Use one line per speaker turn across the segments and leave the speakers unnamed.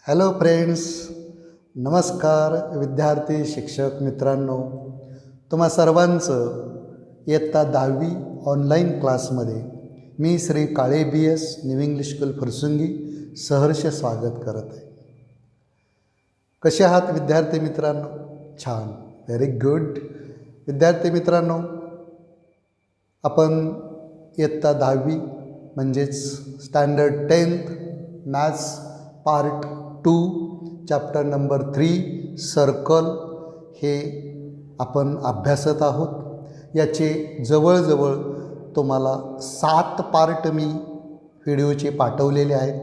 Hello friends, नमस्कार विद्यार्थी शिक्षक मित्रांनो. तुम्हा सर्वांचं इयत्ता 10वी ऑनलाईन क्लासमध्ये मी Shri Kale BS new English school Fursungi सहर्ष स्वागत करत आहे. कसे आहात विद्यार्थी मित्रांनो? छान, व्हेरी गुड. विद्यार्थी मित्रांनो, आपण इयत्ता 10वी म्हणजेच standard 10th maths part 2 chapter number 3 circle हे आपण अभ्यासत आहोत. याचे जवळजवळ तुम्हाला 7 पार्ट मी व्हिडिओचे पाठवलेले आहेत.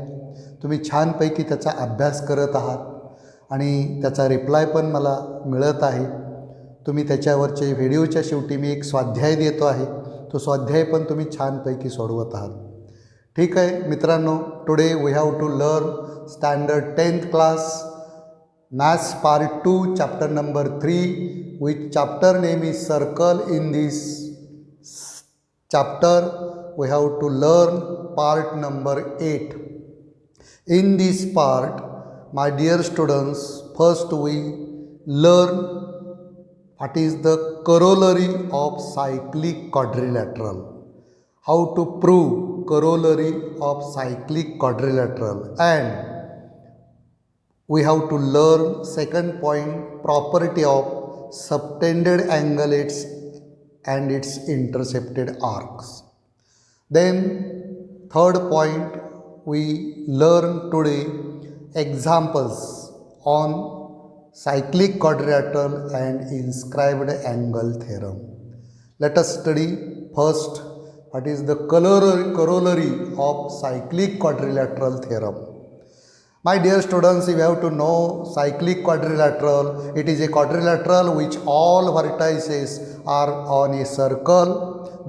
तुम्ही छानपैकी त्याचा अभ्यास करत आहात आणि त्याचा रिप्लाय पण मला मिळत आहे. तुम्ही त्याच्यावरचे व्हिडिओच्या शेवटी मी एक स्वाध्याय देतो आहे, तो स्वाध्याय पण तुम्ही छानपैकी सोडवत आहात. ठीक आहे मित्रांनो, today we have to learn standard 10th class maths part 2 chapter number 3 with chapter name is circle. In this chapter we have to learn part number 8. In this part, my dear students, first we learn what is the corollary of cyclic quadrilateral, how to prove corollary of cyclic quadrilateral, and we have to learn second point, property of subtended angle and its intercepted arcs. Then third point, we learn today examples on cyclic quadrilateral and inscribed angle theorem. Let us study first what is the corollary of cyclic quadrilateral theorem. My dear students, you have to know cyclic quadrilateral. It is a quadrilateral which all vertices are on a circle.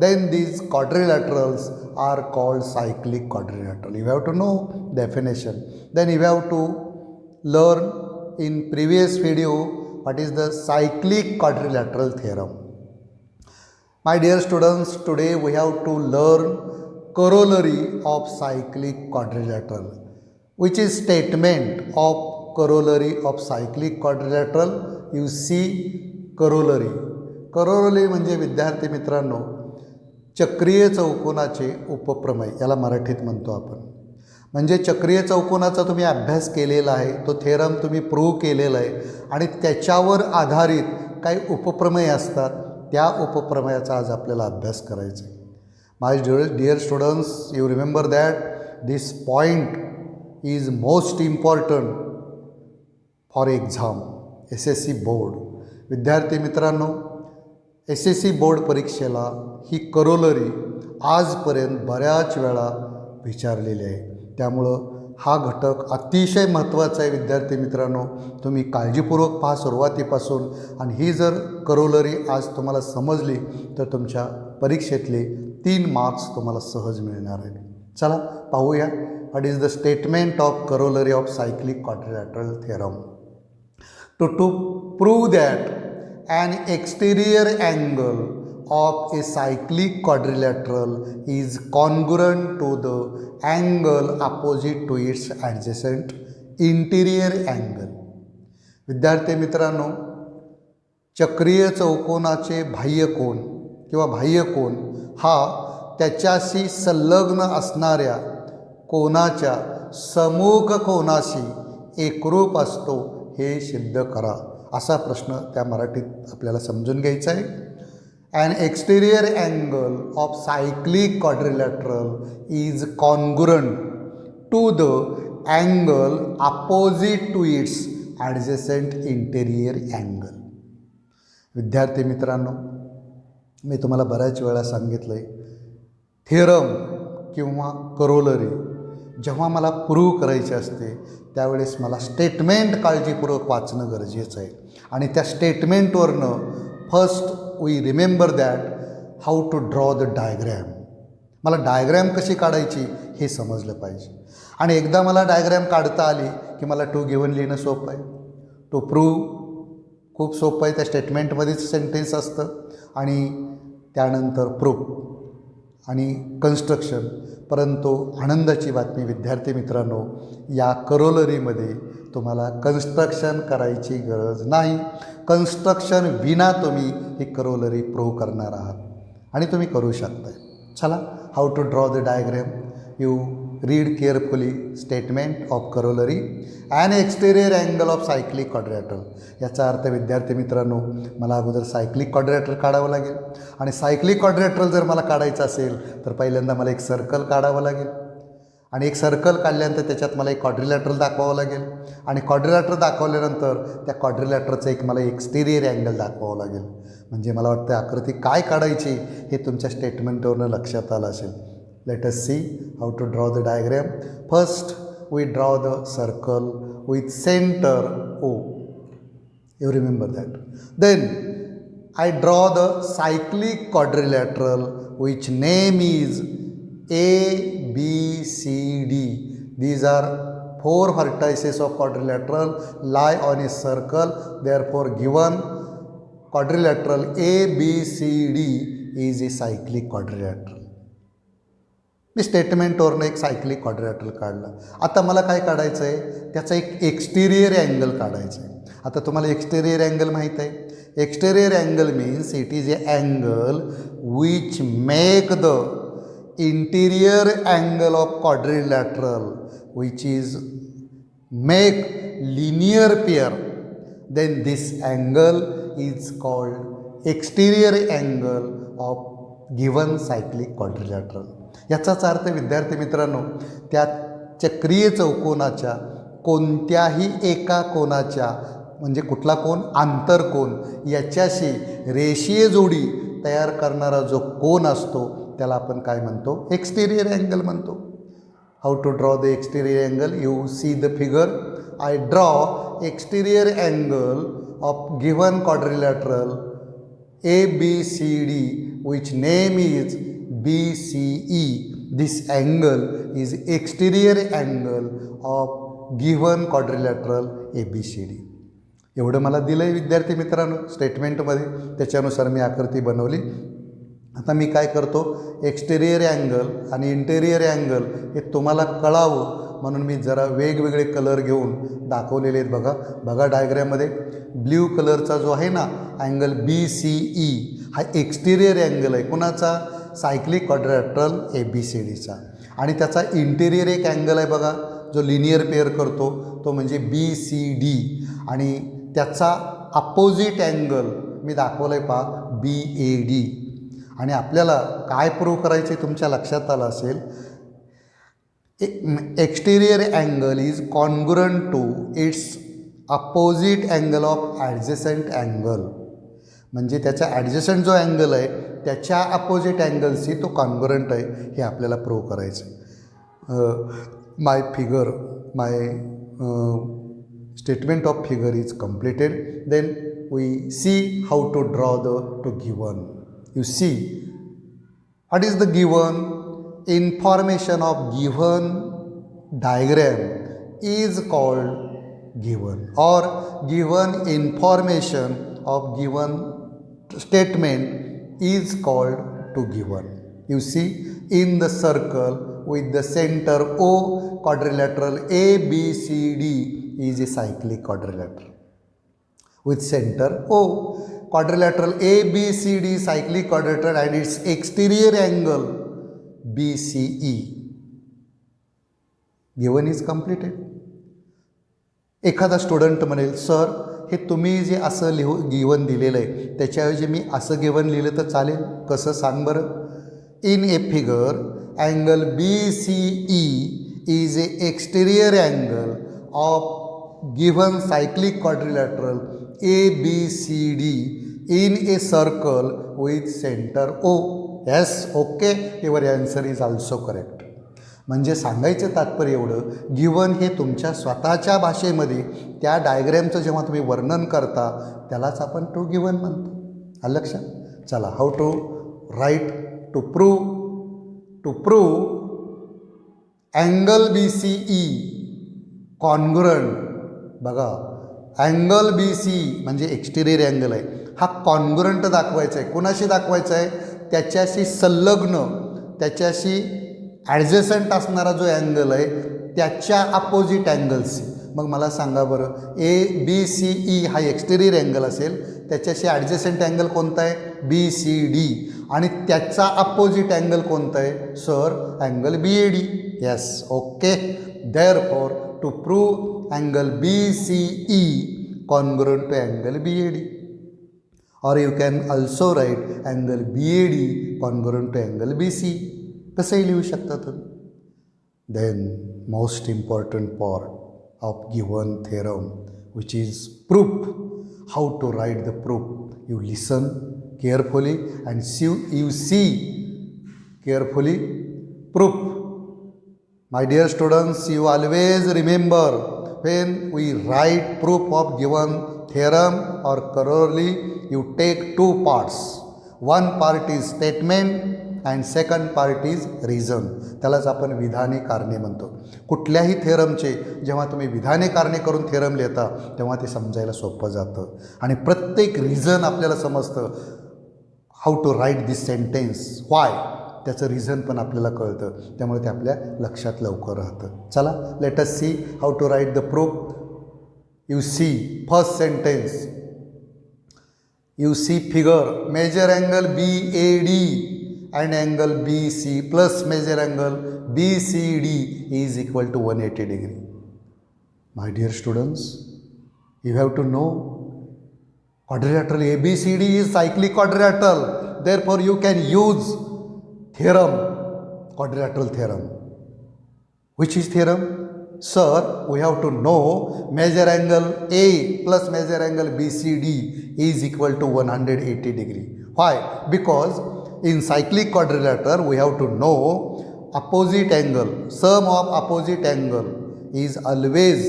Then these quadrilaterals are called cyclic quadrilateral. You have to know definition. Then you have to learn in previous video what is the cyclic quadrilateral theorem. My dear students, today we have to learn corollary of cyclic quadrilateral, which is statement of corollary of cyclic quadrilateral. You see corollary. corollary म्हणजे विद्यार्थी मित्रांनो चक्रीय चौकोनाचे उपप्रमेय, याला मराठीत म्हणतो आपण. म्हणजे चक्रीय चौकोनाचा तुम्ही अभ्यास केलेला आहे, तो थेरम तुम्ही प्रूव्ह केलेला आहे आणि त्याच्यावर आधारित काही उपप्रमेय असतात, त्या उपप्रमेयाचा आज आपल्याला अभ्यास करायचा आहे. My dear students, you remember that this point is most important for exam SSC board. विद्यार्थी मित्रांनो, SSC बोर्ड परीक्षेला ही करोलरी आजपर्यंत बऱ्याच वेळा विचारलेली आहे. त्यामुळं हा घटक अतिशय महत्त्वाचा आहे. विद्यार्थी मित्रांनो, तुम्ही काळजीपूर्वक पहा सुरुवातीपासून, आणि ही जर करोलरी आज तुम्हाला समजली तर तुमच्या परीक्षेतले 3 मार्क्स तुम्हाला सहज मिळणार आहेत. चला पाहूया what is the statement of corollary of cyclic quadrilateral theorem. To prove that an exterior angle of a cyclic quadrilateral is congruent to the angle opposite to its adjacent interior angle. विद्यार्थी मित्रांनो, चक्रीय चौकोनाचे बाह्य कोन किंवा बाह्य कोन हा त्याच्याशी संलग्न असणाऱ्या कोनाच्या समूह कोनाशी एकरूप असतो हे सिद्ध करा, असा प्रश्न त्या मराठीत आपल्याला समजून घ्यायचा आहे. An exterior angle of cyclic quadrilateral is congruent to the angle opposite to its adjacent interior angle. विद्यार्थी मित्रांनो, मी तुम्हाला बऱ्याच वेळा सांगितलं आहे, थेरम किंवा करोलरी जेव्हा मला प्रूव्ह करायची असते त्यावेळेस मला स्टेटमेंट काळजीपूर्वक वाचणं गरजेचं आहे. आणि त्या स्टेटमेंटवरनं first we remember that how to draw the diagram. मला डायग्रॅम कशी काढायची हे समजलं पाहिजे. आणि एकदा मला डायग्रॅम काढता आली की मला टू गिवन लिहिणं सोपं आहे. टू प्रूव्ह खूप सोपं आहे, त्या स्टेटमेंटमध्येच सेंटेन्स असतं, आणि त्यानंतर प्रूफ आणि कन्स्ट्रक्शन. परंतु आनंदाची बातमी विद्यार्थी मित्रांनो, या करोलरीमध्ये तुम्हाला कन्स्ट्रक्शन करायची गरज नाही. कन्स्ट्रक्शन विना तुम्ही ही करोलरी प्रूव्ह करणार आहात आणि तुम्ही करू शकताय. चला, how to draw the diagram. You read carefully statement of corollary and exterior angle of cyclic quadrilateral. याचा अर्थ विद्यार्थी मित्रांनो, मला अगोदर सायक्लिक क्वाड्रॅटर काढावं लागेल आणि सायक्लिक क्वाड्रॅटर जर मला काढायचं असेल तर पहिल्यांदा मला एक सर्कल काढावं लागेल आणि एक सर्कल काढल्यानंतर त्याच्यात मला एक क्वाड्रिलॅटरल दाखवावं लागेल आणि क्वाड्रिलॅटरल दाखवल्यानंतर त्या क्वाड्रिलॅटरचं एक मला एक्सटेरियर अँगल दाखवावं लागेल. म्हणजे मला वाटतं आकृती काय काढायची हे तुमच्या स्टेटमेंटवरून लक्षात आलं असेल. Let us see how to draw the diagram. First we draw the circle with centre O. You remember that. Then I draw the cyclic quadrilateral which name is A, B, C, D. These are 4 vertices of quadrilateral lie on a circle. Therefore, given quadrilateral A, B, C, D is a cyclic quadrilateral. मी स्टेटमेंटवरून एक cyclic quadrilateral काढलं. आता मला काय काढायचं आहे, त्याचा एक exterior angle काढायचं आहे. आता तुम्हाला एक्सटेरियर अँगल माहीत आहे. Exterior angle means it is a angle which make the interior angle of quadrilateral which is make linear pair. Then this angle is called exterior angle of given cyclic quadrilateral. याचाच अर्थ विद्यार्थी मित्रांनो, त्या चक्रीय चौकोनाच्या कोणत्याही एका कोनाच्या म्हणजे कुठला कोन, आंतरकोन याच्याशी रेषीय जोडी तयार करणारा जो कोन असतो त्याला आपण काय म्हणतो, एक्सटेरियर अँगल म्हणतो. How to draw the exterior angle. You see the figure. I draw exterior angle of given quadrilateral ABCD which name is BCE. This angle is exterior angle of given quadrilateral ABCD. एवढं मला दिलं आहे विद्यार्थी मित्रांनो स्टेटमेंटमध्ये. त्याच्यानुसार मी आकृती बनवली. आता मी काय करतो, एक्सटेरियर अँगल आणि इंटेरियर अँगल हे तुम्हाला कळावं म्हणून मी जरा वेगवेगळे कलर घेऊन दाखवलेले आहेत. बघा डायग्रॅममध्ये ब्ल्यू कलरचा जो आहे ना अँगल BCE हा एक्सटेरियर अँगल आहे. कुणाचा, सायक्लिक क्वाड्रिलॅटरल ABCDचा. आणि त्याचा इंटेरियर एक अँगल आहे बघा जो लिनियर पेअर करतो तो म्हणजे BCD. आणि त्याचा अपोजिट अँगल मी दाखवलं आहे पहा BAD. आणि आपल्याला काय प्रूव्ह करायचे तुमच्या लक्षात आलं असेल, exterior angle is congruent to its opposite angle of adjacent angle. म्हणजे त्याचा ॲडजसंट जो अँगल आहे त्याच्या अपोजिट अँगलशी तो कॉन्ग्रुएंट आहे हे आपल्याला प्रूव्ह करायचं आहे. My statement of figure is completed. Then we see how to draw the two given. You see, what is the given information of given diagram is called given, or given information of given statement is called to given. You see, in the circle with the center O, quadrilateral ABCD is a cyclic quadrilateral with center O. Quadrilateral ABCD cyclic quadrilateral and its exterior angle BCE. Given is completed. एखादा student म्हणेल, sir हे तुम्ही जे असं given दिलेलं आहे त्याच्याऐवजी मी असं गिवन लिहिलं तर चालेल, कसं सांग बरं. In a figure angle BCE is a exterior angle of given cyclic quadrilateral ABCD in a circle with center O. Yes, okay, your answer is also correct. म्हणजे सांगायचं तात्पर्य एवढं, गिवन हे तुमच्या स्वतःच्या भाषेमध्ये त्या डायग्रॅमचं जेव्हा तुम्ही वर्णन करता त्यालाच आपण टू गिवन म्हणतो. आलं लक्षात. चला, how to write to prove angle BCE congruent. बघा, अँगल BCE म्हणजे एक्सटेरियर अँगल आहे, हा कॉन्ग्रुएंट दाखवायचा आहे. कोणाशी दाखवायचा आहे, त्याच्याशी संलग्न, त्याच्याशी ॲडजसंट असणारा जो अँगल आहे त्याच्या अपोजिट अँगल्सशी. मग मला सांगा बरं, ABCE हा एक्सटेरियर अँगल असेल, त्याच्याशी ॲडजसेंट अँगल कोणता आहे? BCD. आणि त्याचा अपोजिट अँगल कोणता आहे? Sir, angle BAD. Yes, okay. Therefore to prove angle BCE congruent to angle BAD. Or you can also write angle BAD congruent to angle BC. कसंही लिहू शकता तुम्ही. Then most important part of given theorem, which is proof. How to write the proof? You listen carefully and you see carefully proof. My dear students, you always remember, when we write proof of given theorem or corollary, you take two parts. One part is statement and second part is reason. त्यालाच आपण विधाने कारणे म्हणतो. कुठल्याही थेरमचे जेव्हा तुम्ही विधाने कारणे करून थेरम लिहिता तेव्हा ते समजायला सोपं जातं आणि प्रत्येक रिझन आपल्याला समजतं. How to write this sentence, why, त्याचं रिझन पण आपल्याला कळतं. त्यामुळे ते आपल्या लक्षात लवकर राहतं. चला, let us see how to write the proof. You see first sentence. You see figure, measure angle BAD and angle BC plus measure angle BCD is equal to 180 degree. My dear students, you have to know quadrilateral ABCD is cyclic quadrilateral. Therefore, you can use theorem, quadrilateral theorem. Which is theorem? Sir, we have to know measure angle A plus measure angle BCD is equal to 180 degree. Why? Because in cyclic quadrilateral we have to know opposite angle, sum of opposite angle is always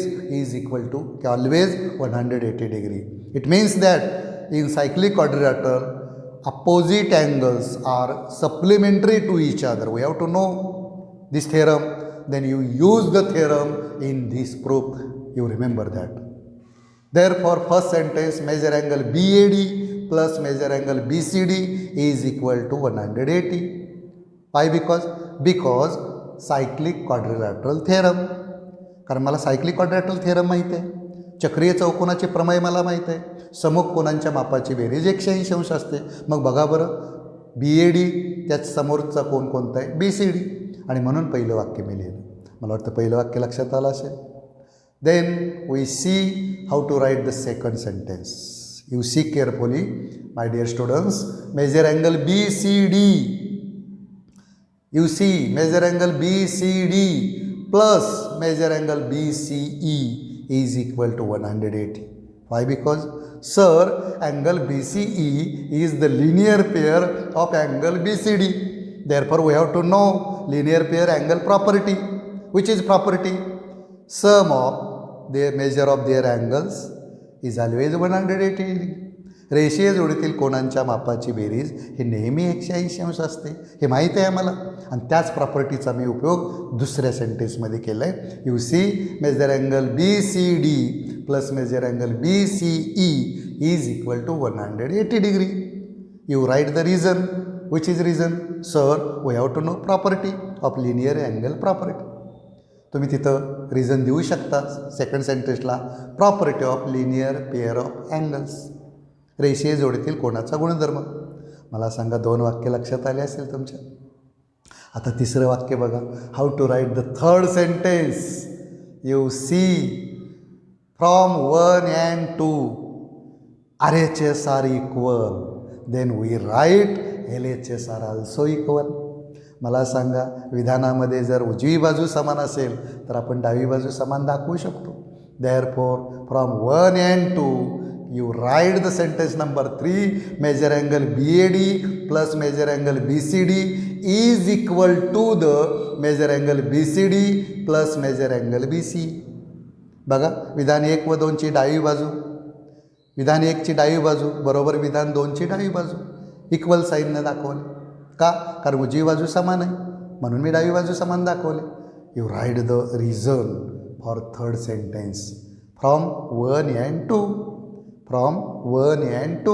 equal to 180 degree. It means that in cyclic quadrilateral opposite angles are supplementary to each other. We have to know this theorem. Then you use the theorem in this proof. You remember that. Therefore, first sentence, measure angle BAD plus measure angle BCD is equal to 180. Why? Because cyclic quadrilateral theorem. कारण मला cyclic quadrilateral theorem माहीत आहे, चक्रीय चौकोनाचे प्रमेय मला माहीत आहे, समोग कोनांच्या मापाची बेरीज 180 अंश असते. मग बघा बरं, BAD त्याच समोरचा कोण कोणता आहे? BCD. आणि म्हणून पहिलं वाक्य मी लिहिलं. मला वाटतं पहिलं वाक्य लक्षात आलं असेल. Then we see how to write the second sentence. You see carefully, my dear students, measure angle BCD. You see measure angle BCD plus measure angle BCE is equal to 180. Why? Because, sir, angle BCE is the linear pair of angle BCD. Therefore, we have to know linear pair angle property. Which is property? Sum of their measure of their angles is always 180 degree. रेषीय जोडीतील कोणांच्या मापाची बेरीज ही नेहमी 180 अंश असते. हे माहीत आहे आम्हाला आणि त्याच प्रॉपर्टीचा मी उपयोग दुसऱ्या सेंटेन्समध्ये केला आहे. You see measure angle BCD plus measure angle BCE is equal to 180 degree. You write the reason. Which is reason? Sir, we have to know property of linear angle property. तुम्ही तिथं रिझन देऊ शकता second सेंटेन्सला, property of linear pair of angles, रेषीय जोडीतील कोणाचा गुणधर्म. मला सांगा, 2 वाक्य लक्षात आले असेल तुमच्या. आता तिसरं वाक्य बघा. How to write the third sentence. You see from 1 and 2 RHS are equal, then we write LHS are also equal. मला सांगा, विधानामध्ये जर उजवी बाजू समान असेल तर आपण डावी बाजू समान दाखवू शकतो. Therefore, from 1 and 2 you write the sentence number 3, measure angle BAD plus measure angle BCD is equal to the measure angle BCD plus measure angle BC. बघा, विधान 1 व 2 ची डावी बाजू, विधान 1 ची डावी बाजू बरोबर विधान 2 ची डावी बाजू इक्वल साईननं दाखवले. का? कारण उजवी बाजू समान आहे म्हणून मी डावी बाजू समान दाखवले. You write the reason for third sentence from 1 and 2. From 1 and 2.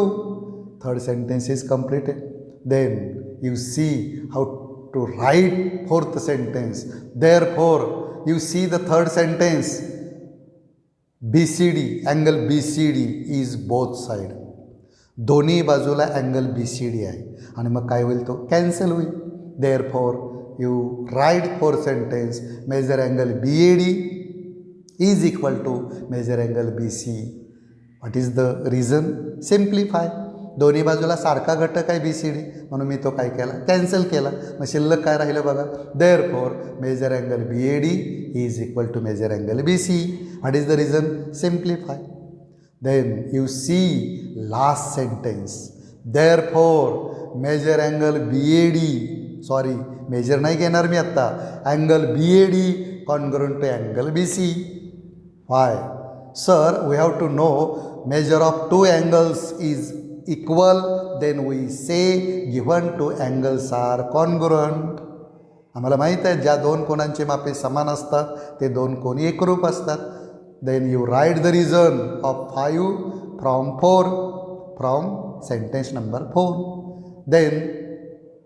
Third sentence is completed. Then you see how to write fourth sentence. Therefore, you see the third sentence. BCD, angle BCD is both side. दोन्ही बाजूला angle BCD आहे आणि मग काय होईल, तो cancel होईल. Therefore you write four sentence measure angle BAD is equal to measure angle BC. What is the reason? Simplify. दोन्ही बाजूला सारखा घटक आहे BCD, म्हणून मी तो काय केला, कॅन्सल केला. मग शिल्लक काय राहिलं बघा. Therefore measure angle BAD is equal to measure angle BC. What is the reason? Simplify. Then you see last sentence. Therefore measure angle BAD, sorry measure नाही घेणार मी आत्ता, angle BAD congruent to angle BC. Why? Sir, we have to know measure of two angles is equal, then we say given two angles are congruent. आम्हाला माहीत आहे ज्या दोन कोणांची मापे समान असतात ते दोन कोण एकरूप असतात. Then you write the reason of 5 from 4 from sentence number 4. Then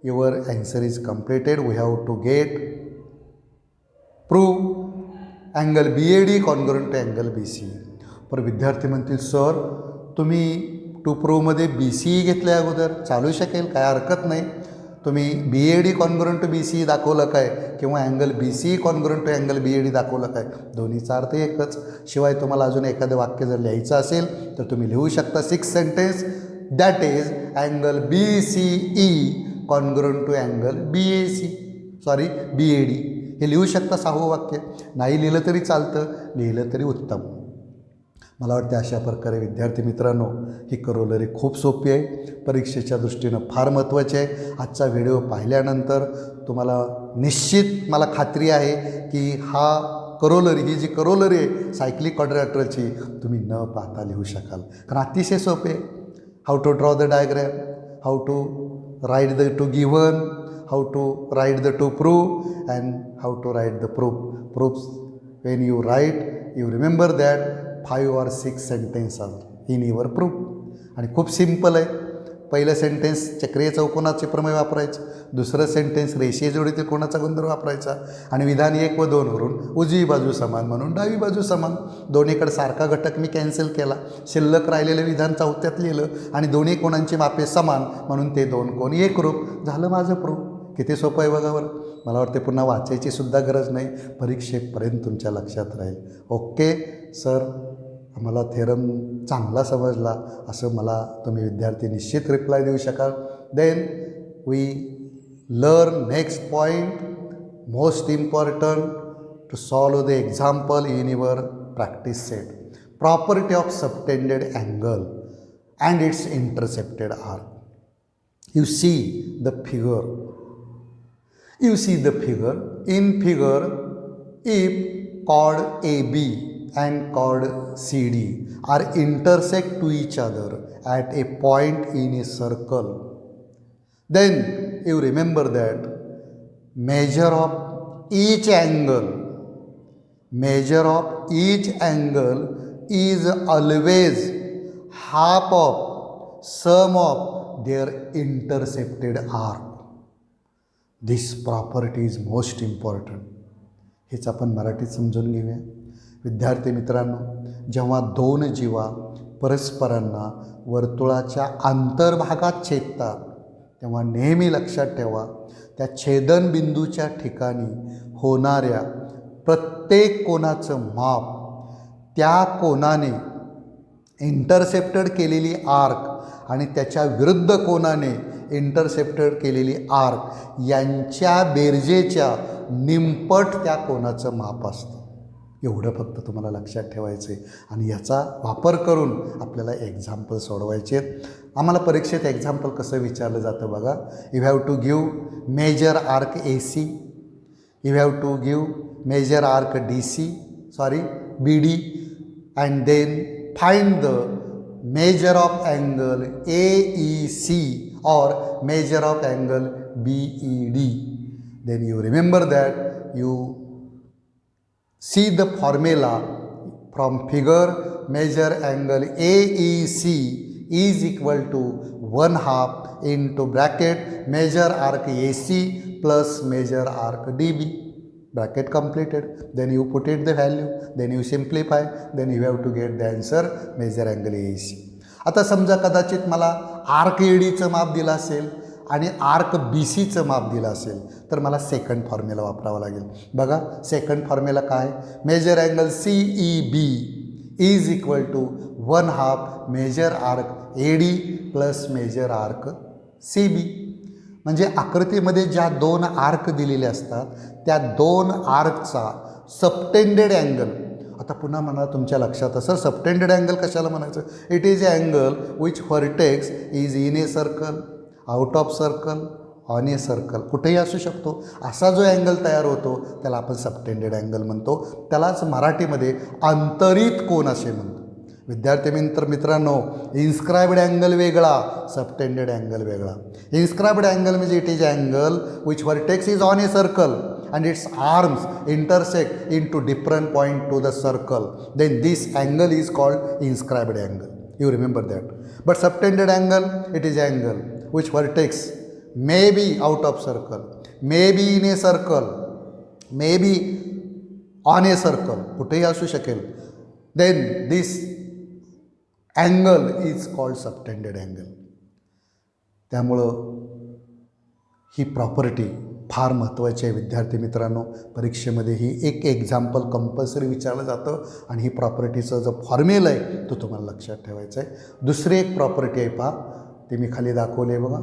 your answer is completed. We have to get prove angle BAD congruent to angle BC. पर विद्यार्थी म्हणतील, सर तुम्ही टू प्रूव्हमध्ये BC घेतले अगोदर, चालू शकेल, काय हरकत नाही. तुम्ही BAD कॉन्ग्रुएंट टू BC दाखवलं काय किंवा angle BC congruent to angle BAD दाखवलं काय, दोन्हीचा अर्थ एकच. शिवाय तुम्हाला अजून एखादं वाक्य जर लिहायचं असेल तर तुम्ही लिहू शकता 6 sentence. That is angle BCE congruent to angle BAD. हे लिहू शकता 6वं वाक्य. नाही लिहिलं तरी चालतं, लिहिलं तरी उत्तम. मला वाटते अशा प्रकारे विद्यार्थी मित्रांनो ही करोलरी खूप सोपी आहे, परीक्षेच्या दृष्टीनं फार महत्त्वाची आहे. आजचा व्हिडिओ पाहिल्यानंतर तुम्हाला निश्चित मला खात्री आहे की हा करोलरी, ही जी करोलरी आहे सायक्लिक क्वाड्रिलॅटरलची, तुम्ही न पाहता लिहू शकाल, कारण अतिशय सोपे. How to draw the diagram, how to write the to given, how to write the to prove and how to write the proofs. When you write, you remember that 5 or 6 sentence are in your proof. आणि खूप simple आहे. पहिलं sentence चक्रीय चौकोनाचे प्रमेय वापरायचं, दुसरं sentence रेषीय जोडीतील कोणाचा गुणधर्म वापरायचा, आणि विधान 1 व 2 वरून उजवी बाजू समान म्हणून डावी बाजू समान. दोन्हीकडे सारखा घटक मी कॅन्सल केला, शिल्लक राहिलेलं विधान 4थ्यात लिहिलं आणि दोन्ही कोणांची मापे समान म्हणून ते दोन कोण एकरूप. झालं माझं प्रूफ. किती सोपं आहे बघा बरं. मला वाटते पुन्हा वाचायची सुद्धा गरज नाही, परीक्षेपर्यंत तुमच्या लक्षात राहील. ओके सर, आम्हाला थेरम चांगला समजला असं मला तुम्ही विद्यार्थी निश्चित रिप्लाय देऊ शकाल. Then we learn next point, most important to solve the example in your practice set. Property of subtended angle and its intercepted arc. You see the figure. In figure, if chord AB and chord CD are intersect to each other at a point in a circle, then you remember that measure of each angle is always half of sum of their intercepted arc. This property is most important. हेच आपण मराठीत समजून घेऊया. विद्यार्थी मित्रांनो, जेव्हा दोन जीवा परस्परांना वर्तुळाच्या आंतरभागात छेदतात तेव्हा नेहमी लक्षात ठेवा, त्या छेदनबिंदूच्या ठिकाणी होणाऱ्या प्रत्येक कोनाचं माप त्या कोनाने इंटरसेप्टेड केलेली आर्क आणि त्याच्या विरुद्ध कोनाने इंटरसेप्टेड केलेली आर्क यांच्या बेरजेच्या निमपट त्या कोनाचं माप असतं. एवढं फक्त तुम्हाला लक्षात ठेवायचं आहे आणि याचा वापर करून आपल्याला एक्झाम्पल सोडवायचे आहेत. आम्हाला परीक्षेत एक्झाम्पल कसं विचारलं जातं बघा. You have to give measure arc AC, you have to give measure arc BD, and then find the measure of angle AEC or measure of angle BED. Then you remember that you see the formula from figure. Measure angle AEC is equal to 1/2 into bracket measure arc AC plus measure arc DB. bracket completed, then you put it the value, then you simplify, then you have to get the answer major angle AEC. आता समजा कदाचित मला arc ADचं माप दिलं असेल आणि arc BCचं माप दिलं असेल तर मला सेकंड फॉर्म्युला वापरावा लागेल. बघा सेकंड फॉर्म्युला काय, measure angle CEB is equal to 1/2 measure arc AD plus measure arc CB. म्हणजे आकृतीमध्ये ज्या दोन आर्क दिलेले असतात त्या दोन आर्कचा सबटेंडेड अँगल. आता पुन्हा म्हणा तुमच्या लक्षात असं सबटेंडेड अँगल कशाला म्हणायचं, it is a angle which vertex is in a circle, out of circle, on a circle, कुठेही असू शकतो. असा जो अँगल तयार होतो त्याला आपण सबटेंडेड अँगल म्हणतो. त्यालाच मराठीमध्ये अंतरित कोन असे म्हणतो. विद्यार्थी मित्रांनो, इन्स्क्राइब्ड अँगल वेगळा, सबटेंडेड अँगल वेगळा. इन्स्क्राइब्ड अँगल म्हणजे it is angle which vertex is on a circle and its arms intersect into different point to the circle, then this angle is called inscribed angle. You remember that. But subtended angle, it is angle which vertex may be out of circle, may be in a circle, may be on a circle, कुठेही असू शकेल. Then this angle is called subtended angle. त्यामुळं ही property फार महत्त्वाची आहे विद्यार्थी मित्रांनो. परीक्षेमध्ये ही एक एक्झाम्पल कंपल्सरी विचारलं जातं आणि ही प्रॉपर्टीचं जो फॉर्म्युला आहे तो तुम्हाला लक्षात ठेवायचा आहे. दुसरी एक प्रॉपर्टी आहे पहा, ते मी खाली दाखवले बघा.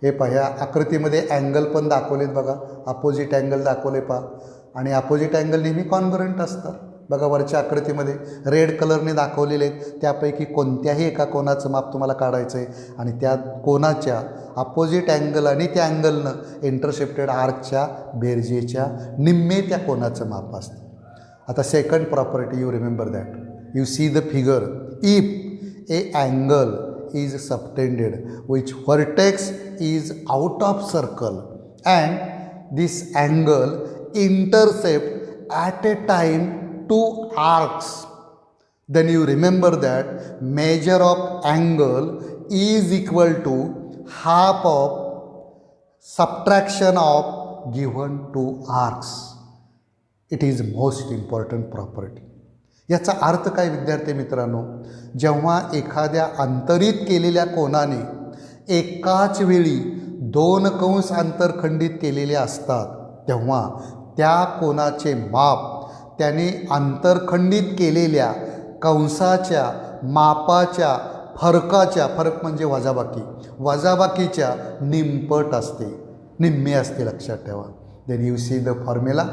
हे पहा, ह्या आकृतीमध्ये अँगल पण दाखवलेत बघा, अपोजिट अँगल दाखवले पहा. आणि अपोजिट अँगल नेहमी कॉन्ग्रुएंट असतात. बघा वरच्या आकृतीमध्ये रेड कलरने दाखवलेले आहेत. त्यापैकी कोणत्याही एका कोनाचं माप तुम्हाला काढायचं आहे आणि त्या कोनाच्या अपोजिट अँगल आणि त्या अँगलनं इंटरसेप्टेड आर्कच्या बेरजेच्या निम्मे त्या कोनाचं माप असतं. आता second property, you remember that, you see the figure, if A angle is subtended which vertex is out of circle and this angle intercept at a time two arcs, then you remember that measure of angle is equal to half of subtraction of given two arcs. It is most important property. याचा अर्थ काय विद्यार्थी मित्रांनो, जेव्हा एखाद्या अंतरित केलेल्या कोनाने एकाच वेळी दोन कंस अंतरखंडित केलेले असतात तेव्हा त्या कोनाचे माप त्याने अंतरखंडित केलेल्या कंसाच्या मापाच्या फरकाच्या, फरक म्हणजे वजाबाकीच्या निमपट असते, निम्मे असते, लक्षात ठेवा. Then you see the formula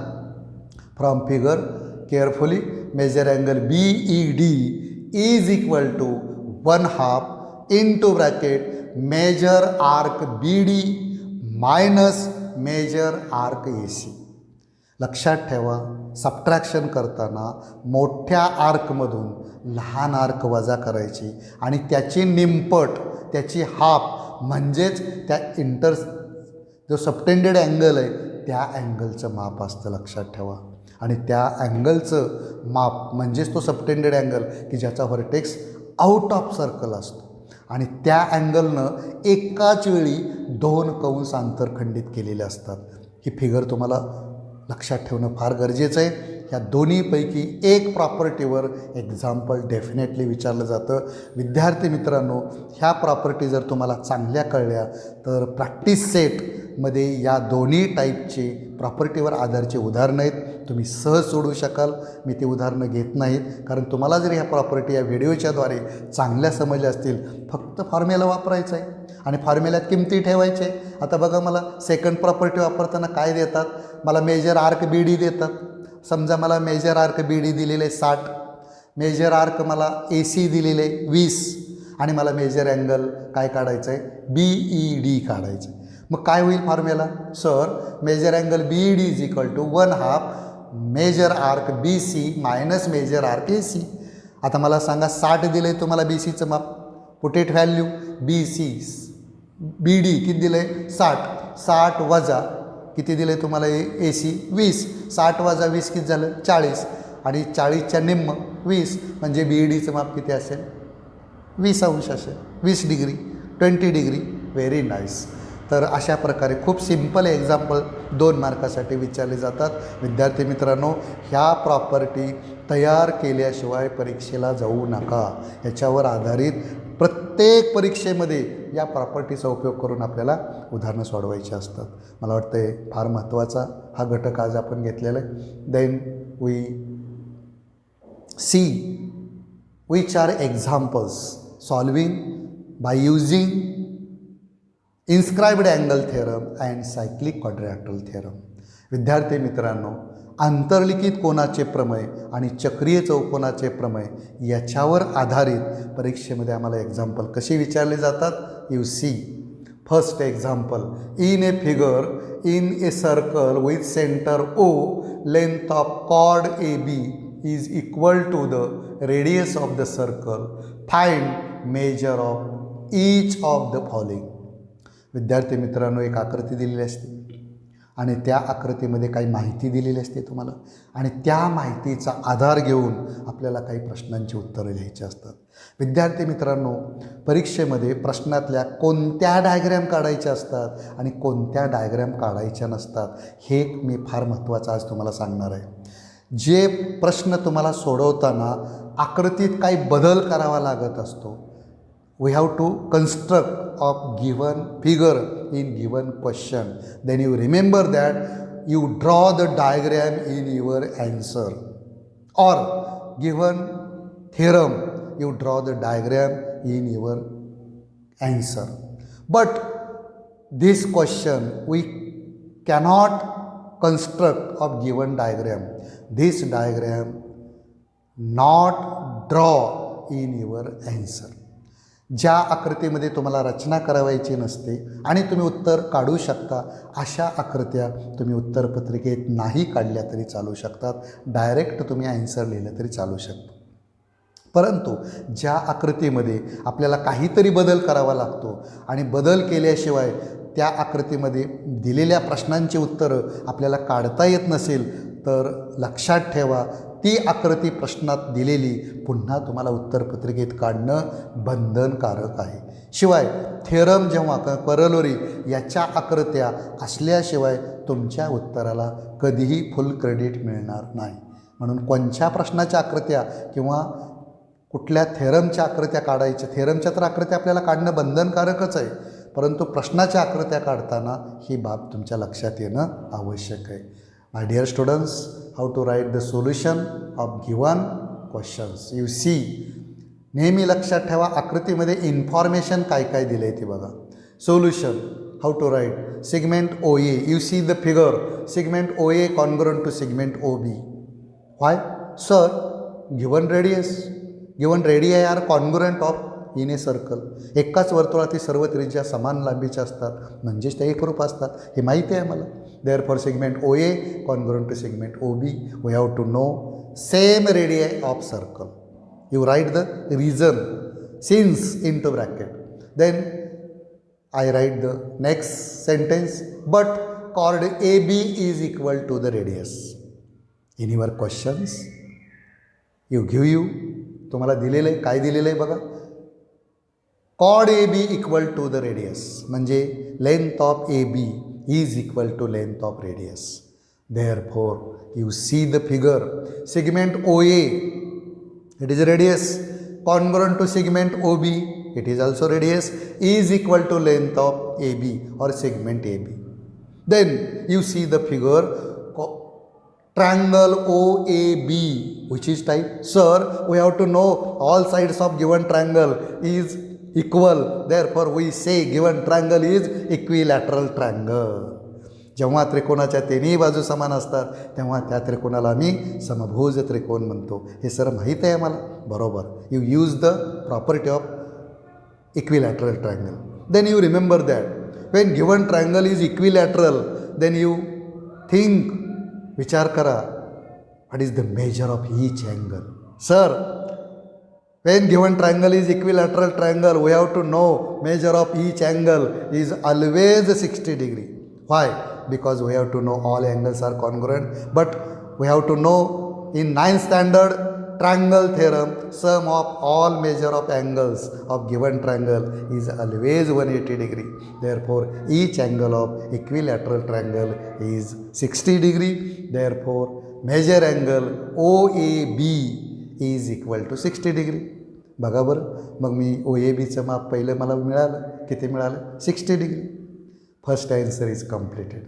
from figure carefully. Measure angle BED is equal to 1/2 into bracket measure arc BD minus measure arc AC. लक्षात ठेवा, सबट्रॅक्शन करताना मोठ्या आर्कमधून लहान आर्क वजा करायची आणि त्याची निमपट, त्याची हाफ म्हणजेच त्या जो सबटेंडेड अँगल आहे त्या अँगलचं माप असतं, लक्षात ठेवा. आणि त्या अँगलचं माप म्हणजेच तो सबटेंडेड अँगल की ज्याचा व्हर्टेक्स आउट ऑफ सर्कल असतो आणि त्या अँगलनं एकाच वेळी दोन कंस अंतरखंडित केलेले असतात. ही फिगर तुम्हाला लक्षात ठेवणं फार गरजेचं आहे. ह्या दोन्हीपैकी एक प्रॉपर्टीवर एक्झाम्पल डेफिनेटली विचारलं जातं. विद्यार्थी मित्रांनो, ह्या प्रॉपर्टी जर तुम्हाला चांगल्या कळल्या तर प्रॅक्टिस सेटमध्ये या दोन्ही टाईपची प्रॉपर्टीवर आधारची उदाहरणं आहेत, तुम्ही सहज सोडवू शकाल. मी ती उदाहरणं घेत नाहीत कारण तुम्हाला जर ह्या प्रॉपर्टी या व्हिडिओच्याद्वारे चांगल्या समजल्या असतील, फक्त फॉर्म्युला वापरायचा आहे आणि फॉर्म्युल्यात किमती ठेवायचे. आता बघा, मला सेकंड प्रॉपर्टी वापरताना काय देतात, मला मेजर आर्क BD देतात. समजा मला मेजर आर्क BD दिलेले 60, मेजर आर्क मला AC दिलेले 20 आणि मला मेजर अँगल काय काढायचं आहे, BED काढायचं आहे. मग काय होईल formula, sir measure angle BED is equal to 1/2 measure arc BC minus measure arc AC. आता मला सांगा 60 दिले तुम्हाला BCचं माप, पुट इट व्हॅल्यू BD किती दिलं आहे 60 वजा किती दिलं आहे तुम्हाला AC 20, 60 वजा 20 किती झालं 40 आणि 40च्या निम्म 20 म्हणजे BEDचं माप किती असेल 20 अंश असेल, 20 डिग्री, 20 डिग्री. Very nice. तर अशा प्रकारे खूप सिम्पल एक्झाम्पल 2 मार्कासाठी विचारले जातात. विद्यार्थी मित्रांनो, ह्या प्रॉपर्टी तयार केल्याशिवाय परीक्षेला जाऊ नका. ह्याच्यावर आधारित प्रत्येक परीक्षेमध्ये या प्रॉपर्टीचा उपयोग करून आपल्याला उदाहरणं सोडवायची असतात. मला वाटतं आहे फार महत्त्वाचा हा घटक आज आपण घेतलेला आहे. Then we see which are examples solving by using inscribed angle theorem and cyclic quadrilateral theorem. विद्यार्थी मित्रांनो, आंतरलिखित कोनाचे प्रमेय आणि चक्रीय चौकोनाचे प्रमेय याच्यावर आधारित परीक्षेमध्ये आम्हाला एक्झाम्पल कशी विचारले जातात. You see first example, in a figure in a circle with center O, length of chord AB is equal to the radius of the circle. Find measure of each of the following. विद्यार्थी मित्रांनो, एक आकृती दिलेली असते आणि त्या आकृतीमध्ये काही माहिती दिलेली असते तुम्हाला, आणि त्या माहितीचा आधार घेऊन आपल्याला काही प्रश्नांची उत्तरं लिहायची असतात. विद्यार्थी मित्रांनो, परीक्षेमध्ये प्रश्नातल्या कोणत्या डायग्रॅम काढायच्या असतात आणि कोणत्या डायग्रॅम काढायच्या नसतात हे मी फार महत्त्वाचं आज तुम्हाला सांगणार आहे. जे प्रश्न तुम्हाला सोडवताना आकृतीत काही बदल करावा लागत असतो, we have to construct of given figure in given question, then you remember that you draw the diagram in your answer, or given theorem you draw the diagram in your answer. But this question we cannot construct of given diagram. This diagram not draw in your answer. ज्या आकृतीमध्ये तुम्हाला रचना करावायची नसते आणि तुम्ही उत्तर काढू शकता, अशा आकृत्या तुम्ही उत्तरपत्रिकेत नाही काढल्या तरी चालू शकतात. डायरेक्ट तुम्ही ॲन्सर लिहिलं तरी चालू शकतं. परंतु ज्या आकृतीमध्ये आपल्याला काहीतरी बदल करावा लागतो आणि बदल केल्याशिवाय त्या आकृतीमध्ये दिलेल्या प्रश्नांची उत्तरं आपल्याला काढता येत नसेल, तर लक्षात ठेवा, ती आकृती प्रश्नात दिलेली पुन्हा तुम्हाला उत्तरपत्रिकेत काढणं बंधनकारक आहे. शिवाय थेरम जेव्हा करोलरी याच्या आकृत्या असल्याशिवाय तुमच्या उत्तराला कधीही फुल क्रेडिट मिळणार नाही. म्हणून कोणत्या प्रश्नाच्या आकृत्या किंवा कुठल्या थेरमच्या आकृत्या काढायच्या, थेरमच्या तर आकृत्या आपल्याला काढणं बंधनकारकच आहे, परंतु प्रश्नाच्या आकृत्या काढताना ही बाब तुमच्या लक्षात येणं आवश्यक आहे. My dear students, how to write the solution of given questions. You see, नेहमी लक्षात ठेवा आकृतीमध्ये इन्फॉर्मेशन काय काय दिलं आहे ते बघा. Solution, how to write, segment OA. You see the figure, segment OA congruent to segment OB. Why sir? Given radius are congruent of in a circle. एकाच वर्तुळातील सर्व त्रिज्या समान लांबीच्या असतात, म्हणजेच त्या एकरूप असतात, हे माहिती आहे मला. Therefore segment OA congruent to segment OB. We have to know same radii of circle. You write the reason since into bracket. Then I write the next sentence, but chord AB is equal to the radius. In your questions you तुम्हाला दिलेलं आहे, काय दिलेलं आहे बघा. chord AB equal to the radius म्हणजे length of AB is equal to length of radius. Therefore you see the figure, segment OA, it is radius, congruent to segment OB, it is also radius, is equal to length of AB or segment AB. Then you see the figure, triangle OAB, which is type. Sir, we have to know all sides of given triangle is equal, therefore we say given triangle is equilateral triangle. जेव्हा त्रिकोणाच्या तिन्ही बाजू समान असतात तेव्हा त्या त्रिकोणाला आम्ही समभुज त्रिकोण म्हणतो. हे सर माहीत आहे मला. बरोबर. You use the property of equilateral triangle. Then you remember that when given triangle is equilateral, then you think, विचार करा, what is the measure of each angle. Sir, when given triangle is equilateral triangle, we have to know measure of each angle is always 60 degree. Why? Because we have to know all angles are congruent. But we have to know in 9th standard triangle theorem, sum of all measure of angles of given triangle is always 180 degree. Therefore, each angle of equilateral triangle is 60 degree. Therefore, measure angle OAB is equal to 60 degree. बघा बरं, मग मी OABचं माप पहिलं मला मिळालं, किती मिळालं? 60 degree. First answer is completed.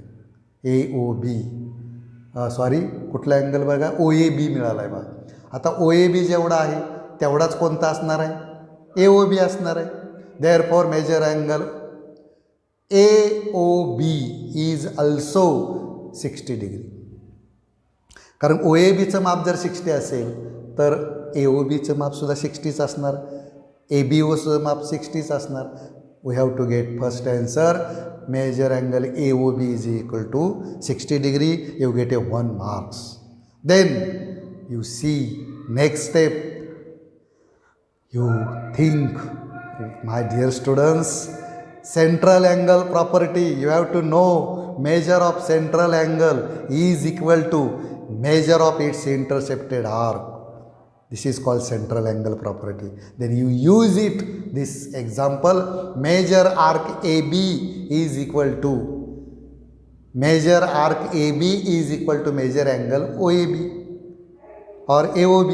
AOB sorry कुठला अँगल बघा, OAB मिळाला आहे बघा. आता OAB जेवढा आहे तेवढाच कोणता असणार आहे? AOB असणार आहे. Therefore measure angle AOB is also 60 degree. कारण OABचं माप जर 60 असेल तर AOBचं मापसुद्धा 60च असणार, ABOचं माप 60च असणार. We have to get first answer. Measure angle AOB is equal to 60 degree. You get a 1 marks. Then you see next step. You think, my dear students, central angle property. You have to know measure of central angle is equal to measure of its intercepted arc. This is called central angle property. Then you use it. This example, measure arc AB is equal to measure arc AB is equal to measure angle OAB or AOB.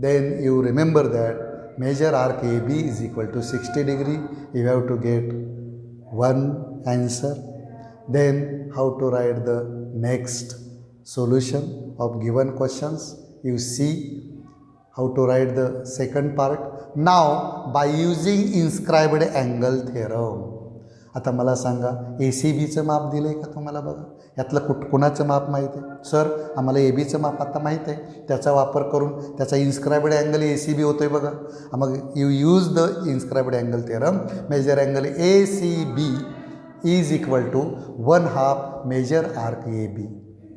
Then you remember that measure arc AB is equal to 60 degree. You have to get one answer. Then how to write the next solution of given questions? You see how to write the second part. Now by using inscribed angle theorem. आता मला सांगा, ACBचं माप दिलं आहे का तुम्हाला? बघा यातलं कुणाचं माप माहीत आहे? सर आम्हाला ABचं माप आता माहीत आहे, त्याचा वापर करून त्याचा इन्स्क्रायबड अँगल ACB होतो आहे बघा. मग you use the inscribed angle theorem. Measure angle ACB is equal to 1/2 measure arc AB.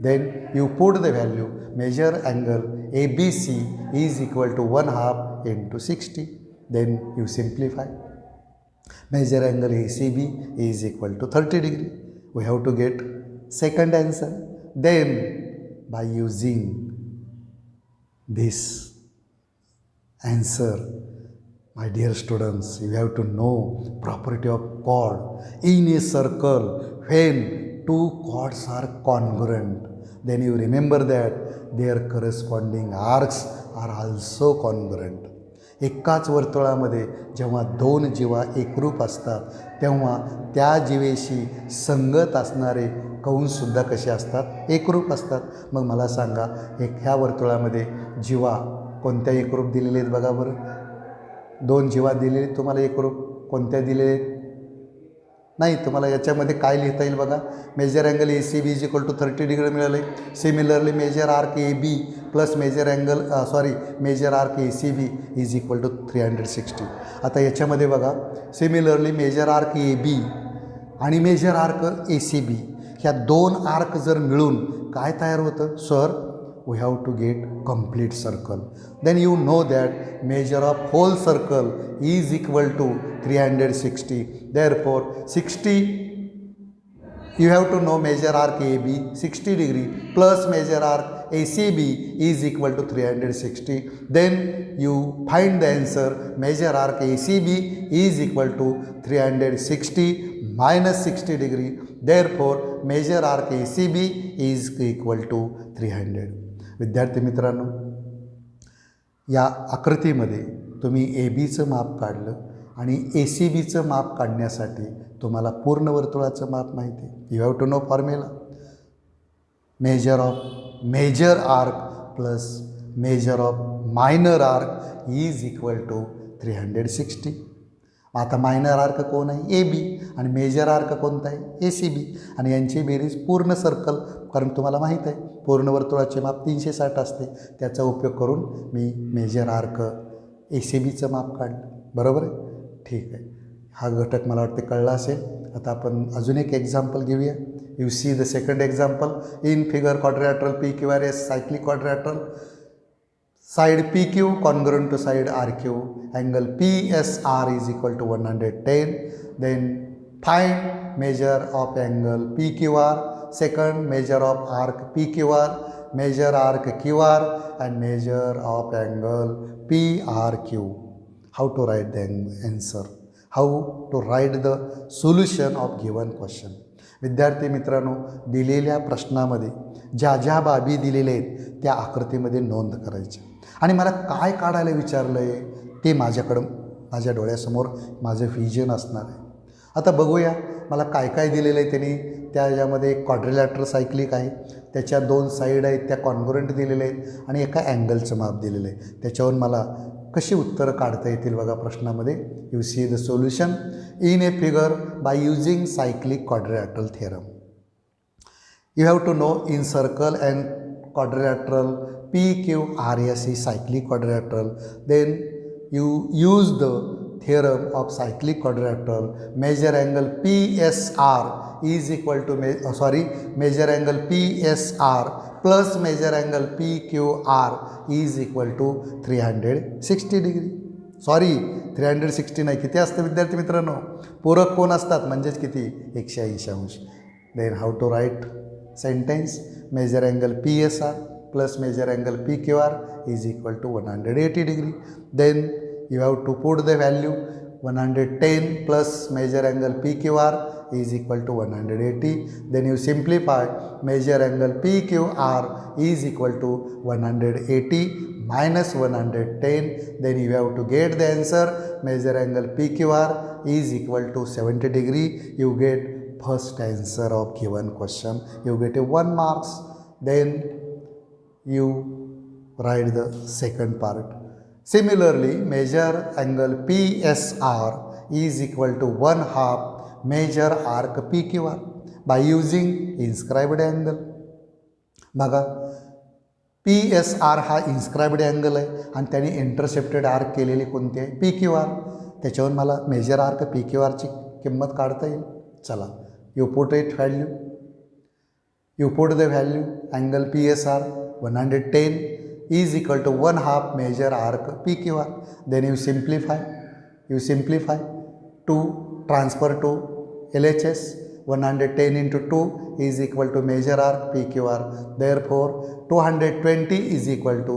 Then you put the value measure angle ABC is equal to 1/2 into 60. Then you simplify. Measure angle ACB is equal to 30 degree. We have to get second answer. Then by using this answer, my dear students, you have to know property of chord in a circle when two chords are congruent. Then you remember that their corresponding arcs are also congruent. एकाच वर्तुळामध्ये जेव्हा दोन जीवा एकरूप असतात तेव्हा त्या जीवेशी संगत असणारे कंससुद्धा कसे असतात? एकरूप असतात. मग मला सांगा, ह्या वर्तुळामध्ये जीवा कोणत्या एकरूप दिलेले आहेत? बघा बरं, दोन जीवा दिलेले आहेत तुम्हाला एकरूप. कोणत्या दिलेले आहेत? नाही. तुम्हाला याच्यामध्ये काय लिहिता येईल बघा, measure angle ACB is equal to 30 degree मिळाले. Similarly measure arc AB plus measure angle measure arc ACB is equal to 360. आता याच्यामध्ये बघा, सिमिलरली मेजर आर्क AB आणि मेजर आर्क ACB ह्या दोन आर्क जर मिळून काय तयार होतं? Sir we have to get complete circle. Then you know that measure of whole circle is equal to 360. Therefore 60, you have to know measure arc AB 60 degree plus measure arc ACB is equal to 360. Then you find the answer. Measure arc ACB is equal to 360 minus 60 degree. Therefore measure arc ACB is equal to 300. विद्यार्थी मित्रांनो, या आकृतीमध्ये तुम्ही ABचं माप काढलं आणि ACBचं माप काढण्यासाठी तुम्हाला पूर्ण वर्तुळाचं माप माहिती आहे. You have to know formula. Measure of major arc plus measure of minor arc is equal to 360. आता मायनर आर्क कोण आहे? AB. आणि मेजर आर्क कोणता आहे? ACB. आणि यांची बेरीज पूर्ण सर्कल, कारण तुम्हाला माहीत आहे पूर्ण वर्तुळाचे माप 360 असते. त्याचा उपयोग करून मी मेजर आर्क ACBचं माप काढलं. बरोबर आहे? ठीक आहे. हा घटक मला वाटते कळला असेल. आता आपण अजून एक एक्झाम्पल घेऊया. You see the second example. In figure quadrilateral PQRS cyclic quadrilateral. Side PQ congruent to side RQ. Angle PSR is equal to 110. Then find measure of angle PQR. second measure of arc PQR, measure arc QR, and measure of angle PRQ. How to write the answer? How to write the solution of given question? विद्यार्थी मित्रांनो, दिलेल्या प्रश्नामध्ये ज्या ज्या बाबी दिलेल्या आहेत त्या आकृतीमध्ये नोंद करायच्या आणि मला काय काढायला विचारलं आहे ते माझ्या डोळ्यासमोर माझं व्हिजन असणार आहे. आता बघूया मला काय काय दिलेलं आहे त्यांनी. त्याच्यामध्ये एक क्वाड्रिलॅटरल सायक्लिक आहे, त्याच्या 2 साईड आहेत त्या कॉन्ग्रुएंट दिलेल्या आहेत आणि एका अँगलचं माप दिलेलं आहे. त्याच्यावर मला कशी उत्तरं काढता येतील बघा प्रश्नामध्ये. You see the solution in a figure by using cyclic quadrilateral theorem. You have to know in circle and quadrilateral PQRS is cyclic quadrilateral. Then you use the theorem of cyclic quadrilateral. Measure angle PSR is equal to measure angle PSR plus measure angle PQR is equal to 360 degree. 360 नाही, किती असतं विद्यार्थी मित्रांनो? पूरक कोण असतात म्हणजेच किती? 180 अंश. Then how to write sentence? Measure angle PSR plus measure angle PQR is equal to 180 degree. Then you have to put the value 110 plus measure angle PQR is equal to 180. Then you simplify measure angle PQR is equal to 180 minus 110. Then you have to get the answer. Measure angle PQR is equal to 70 degree. You get first answer of given question. You get a 1 marks. Then you write the second part. Similarly, measure angle PSR is equal to 1/2 measure arc PQR by using inscribed angle. बघा PSR हा inscribed angle आहे आणि त्याने intercepted arc केलेली कोणती आहे? PQR. त्याच्यावर मला मेजर आर्क PQRची किंमत काढता येईल. चला, you put it value. You put the value angle PSR 110 is equal to 1/2 measure arc PQR. Then you simplify to transfer to LHS. 110 into 2 is equal to measure arc PQR. Therefore 220 is equal to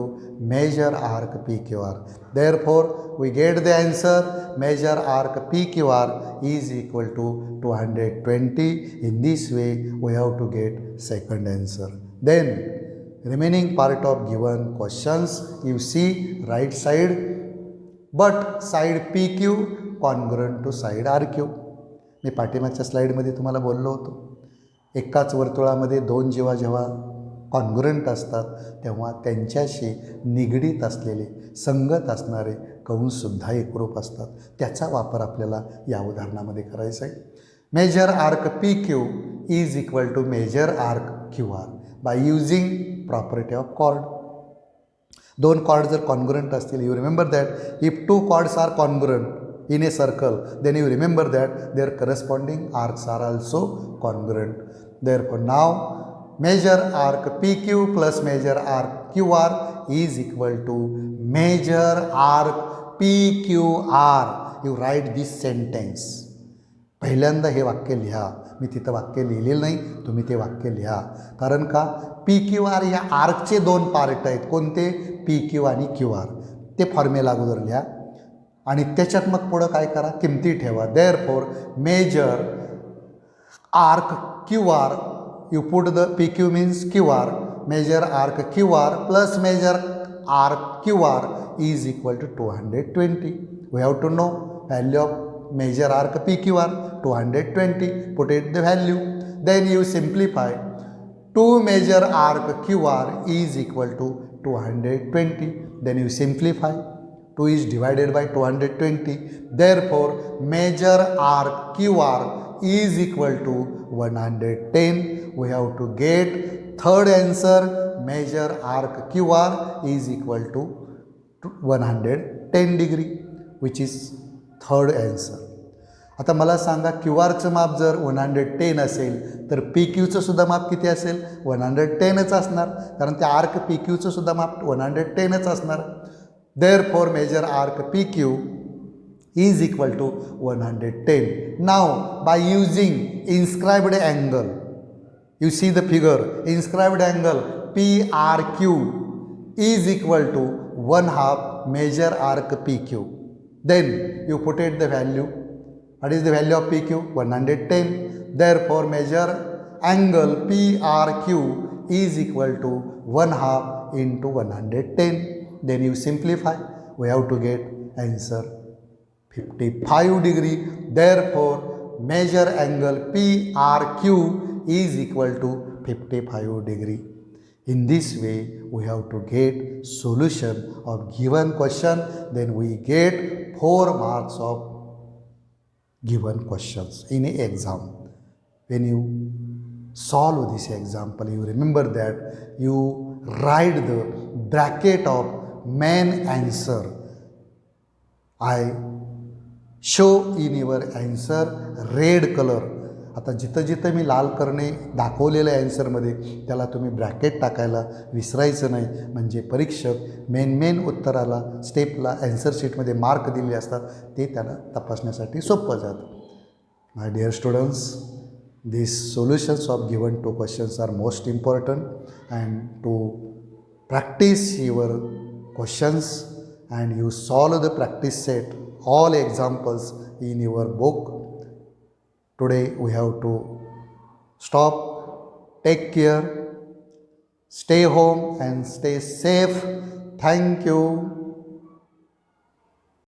measure arc PQR. Therefore we get the answer. Measure arc PQR is equal to 220. In this way we have to get second answer. Then remaining part of given questions, you see right side, but side PQ congruent to side RQ. मी पाठीमागच्या स्लाईडमध्ये तुम्हाला बोललो होतो, एकाच वर्तुळामध्ये 2 जेव्हा congruent असतात तेव्हा त्यांच्याशी निगडीत असलेले संगत असणारे कंससुद्धा एकरूप असतात. त्याचा वापर आपल्याला या उदाहरणामध्ये करायचा आहे. Measure arc PQ is equal to measure arc QR by using property of chord. 2 chord जर कॉन्ग्रुएंट असतील, you remember that if 2 chords are congruent in a circle, then you remember that their corresponding arcs are also congruent. Therefore now measure arc PQ plus measure arc QR is equal to measure arc PQR. You write this sentence. पहिल्यांदा हे वाक्य लिहा. मी तिथं वाक्य लिहिलेलं नाही, तुम्ही ते वाक्य लिहा. कारण का? PQR या आर्कचे 2 पार्ट आहेत. कोणते? PQ आणि QR. ते फॉर्म्युला अगोदर लिहा आणि त्याच्यात मग पुढं काय करा? किमती ठेवा. Therefore measure arc QR, you put the PQ means QR, measure arc QR plus measure arc QR is equal to 220. We have to know value of major arc PQR 220. Put it the value. Then you simplify. 2 measure arc QR is equal to 220. Then you simplify. 2 is divided by 220. Therefore measure arc QR is equal to 110. We have to get third answer. Measure arc QR is equal to 110 degree, which is third answer. आता मला सांगा, QRचं माप जर 110 असेल तर PQचं सुद्धा माप किती असेल? 110च असणार, कारण त्या आर्क PQचं सुद्धा माप 110च असणार. Therefore measure arc PQ is equal to 110. Now by using inscribed angle, You see the figure, inscribed angle PRQ is equal to 1/2 major arc PQ. Then you put it the value. What is the value of PQ? 110. Therefore, major angle PRQ is equal to 1/2 into 110. Then you simplify. We have to get answer 55 degree. Therefore, major angle PRQ is equal to 55 degree. In this way, we have to get solution of given question. Then we get 4 marks of given questions in an exam. When you solve this example, you remember that you write the bracket of main answer. I show in your answer red color. आता जिथं जिथं मी लाल करणे दाखवलेलं आहे ॲन्सरमध्ये त्याला तुम्ही bracket टाकायला विसरायचं नाही. म्हणजे परीक्षक मेन उत्तराला स्टेपला ॲन्सर शीटमध्ये मार्क दिले असतात ते त्याला तपासण्यासाठी सोपं जातं. My dear students, these solutions of given 2 questions are most important, and to practice your questions and you solve the practice set all examples in your book. Today we have to stop. Take care, stay home and stay safe. Thank you.